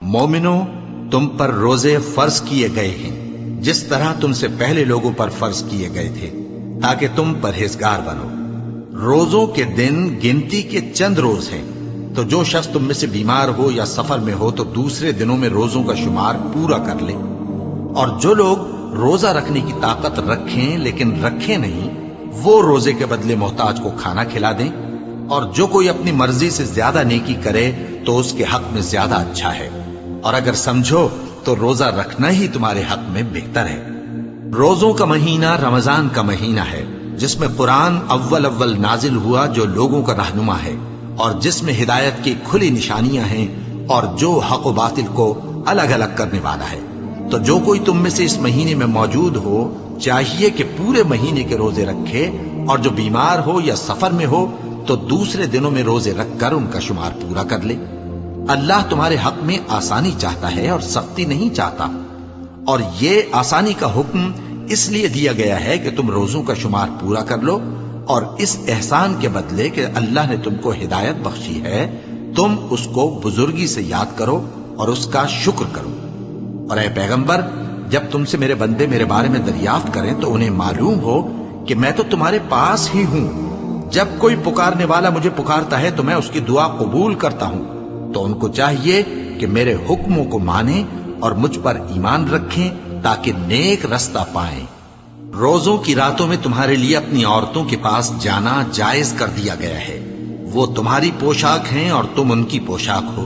مومنو، تم پر روزے فرض کیے گئے ہیں جس طرح تم سے پہلے لوگوں پر فرض کیے گئے تھے، تاکہ تم پرہیزگار بنو۔ روزوں کے دن گنتی کے چند روز ہیں، تو جو شخص تم میں سے بیمار ہو یا سفر میں ہو تو دوسرے دنوں میں روزوں کا شمار پورا کر لے۔ اور جو لوگ روزہ رکھنے کی طاقت رکھیں لیکن رکھیں نہیں، وہ روزے کے بدلے محتاج کو کھانا کھلا دیں۔ اور جو کوئی اپنی مرضی سے زیادہ نیکی کرے تو اس کے حق میں زیادہ اچھا ہے، اور اگر سمجھو تو روزہ رکھنا ہی تمہارے حق میں بہتر ہے۔ روزوں کا مہینہ رمضان کا مہینہ ہے، جس میں قرآن اول نازل ہوا، جو لوگوں کا رہنما ہے اور جس میں ہدایت کی کھلی نشانیاں ہیں اور جو حق و باطل کو الگ الگ کرنے والا ہے۔ تو جو کوئی تم میں سے اس مہینے میں موجود ہو چاہیے کہ پورے مہینے کے روزے رکھے، اور جو بیمار ہو یا سفر میں ہو تو دوسرے دنوں میں روزے رکھ کر ان کا شمار پورا کر لے۔ اللہ تمہارے حق میں آسانی چاہتا ہے اور سختی نہیں چاہتا، اور یہ آسانی کا حکم اس لیے دیا گیا ہے کہ تم روزوں کا شمار پورا کر لو، اور اس احسان کے بدلے کہ اللہ نے تم کو ہدایت بخشی ہے تم اس کو بزرگی سے یاد کرو اور اس کا شکر کرو۔ اور اے پیغمبر، جب تم سے میرے بندے میرے بارے میں دریافت کریں تو انہیں معلوم ہو کہ میں تو تمہارے پاس ہی ہوں۔ جب کوئی پکارنے والا مجھے پکارتا ہے تو میں اس کی دعا قبول کرتا ہوں۔ تو ان کو چاہیے کہ میرے حکموں کو مانیں اور مجھ پر ایمان رکھیں تاکہ نیک رستہ پائیں۔ روزوں کی راتوں میں تمہارے لیے اپنی عورتوں کے پاس جانا جائز کر دیا گیا ہے، وہ تمہاری پوشاک ہیں اور تم ان کی پوشاک ہو۔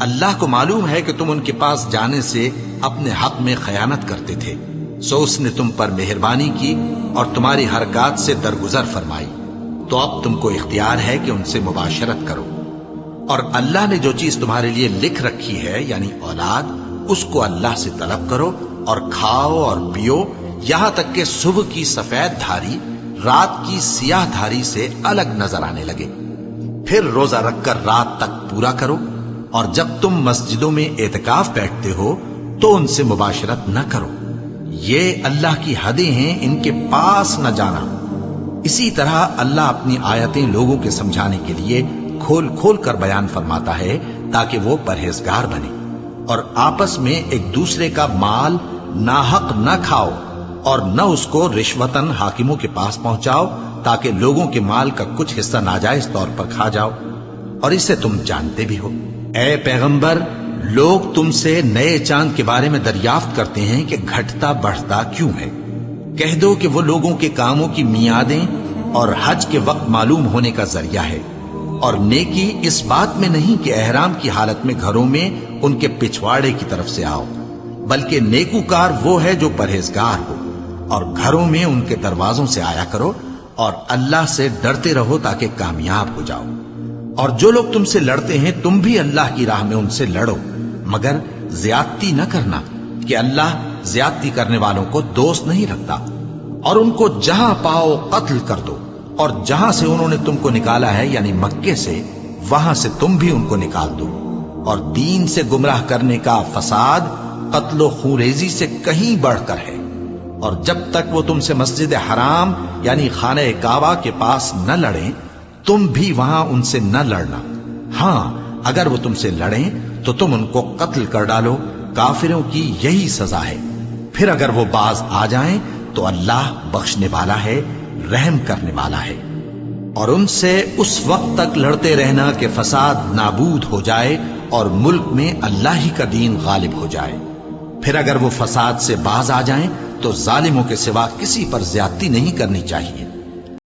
اللہ کو معلوم ہے کہ تم ان کے پاس جانے سے اپنے حق میں خیانت کرتے تھے، سو اس نے تم پر مہربانی کی اور تمہاری حرکات سے درگزر فرمائی۔ تو اب تم کو اختیار ہے کہ ان سے مباشرت کرو، اور اللہ نے جو چیز تمہارے لیے لکھ رکھی ہے یعنی اولاد، اس کو اللہ سے طلب کرو اور کھاؤ اور پیو، یہاں تک کہ صبح کی سفید دھاری رات کی سیاہ دھاری سے الگ نظر آنے لگے۔ پھر روزہ رکھ کر رات تک پورا کرو، اور جب تم مسجدوں میں اعتکاف بیٹھتے ہو تو ان سے مباشرت نہ کرو، یہ اللہ کی حدیں ہیں، ان کے پاس نہ جانا۔ اسی طرح اللہ اپنی آیتیں لوگوں کے سمجھانے کے لیے کھول کھول کر بیان فرماتا ہے تاکہ وہ پرہیزگار بنے۔ اور آپس میں ایک دوسرے کا مال ناحق نہ کھاؤ، اور نہ اس کو رشوتاً حاکموں کے پاس پہنچاؤ تاکہ لوگوں کے مال کا کچھ حصہ ناجائز طور پر کھا جاؤ، اور اسے تم جانتے بھی ہو۔ اے پیغمبر، لوگ تم سے نئے چاند کے بارے میں دریافت کرتے ہیں کہ گھٹتا بڑھتا کیوں ہے۔ کہہ دو کہ وہ لوگوں کے کاموں کی میعادیں اور حج کے وقت معلوم ہونے کا ذریعہ ہے، اور نیکی اس بات میں نہیں کہ احرام کی حالت میں گھروں میں ان کے پچھواڑے کی طرف سے آؤ، بلکہ نیکوکار وہ ہے جو پرہیزگار ہو، اور گھروں میں ان کے دروازوں سے آیا کرو، اور اللہ سے ڈرتے رہو تاکہ کامیاب ہو جاؤ۔ اور جو لوگ تم سے لڑتے ہیں تم بھی اللہ کی راہ میں ان سے لڑو، مگر زیادتی نہ کرنا کہ اللہ زیادتی کرنے والوں کو دوست نہیں رکھتا۔ اور ان کو جہاں پاؤ قتل کر دو، اور جہاں سے انہوں نے تم کو نکالا ہے یعنی مکے سے، وہاں سے تم بھی ان کو نکال دو۔ اور دین سے گمراہ کرنے کا فساد قتل و خونریزی سے کہیں بڑھ کر ہے۔ اور جب تک وہ تم سے مسجد حرام یعنی خانہ کعبہ کے پاس نہ لڑیں تم بھی وہاں ان سے نہ لڑنا۔ ہاں، اگر وہ تم سے لڑیں تو تم ان کو قتل کر ڈالو، کافروں کی یہی سزا ہے۔ پھر اگر وہ باز آ جائیں تو اللہ بخشنے والا ہے، رحم کرنے والا ہے۔ اور ان سے اس وقت تک لڑتے رہنا کہ فساد نابود ہو جائے اور ملک میں اللہ ہی کا دین غالب ہو جائے۔ پھر اگر وہ فساد سے باز آ جائیں تو ظالموں کے سوا کسی پر زیادتی نہیں کرنی چاہیے۔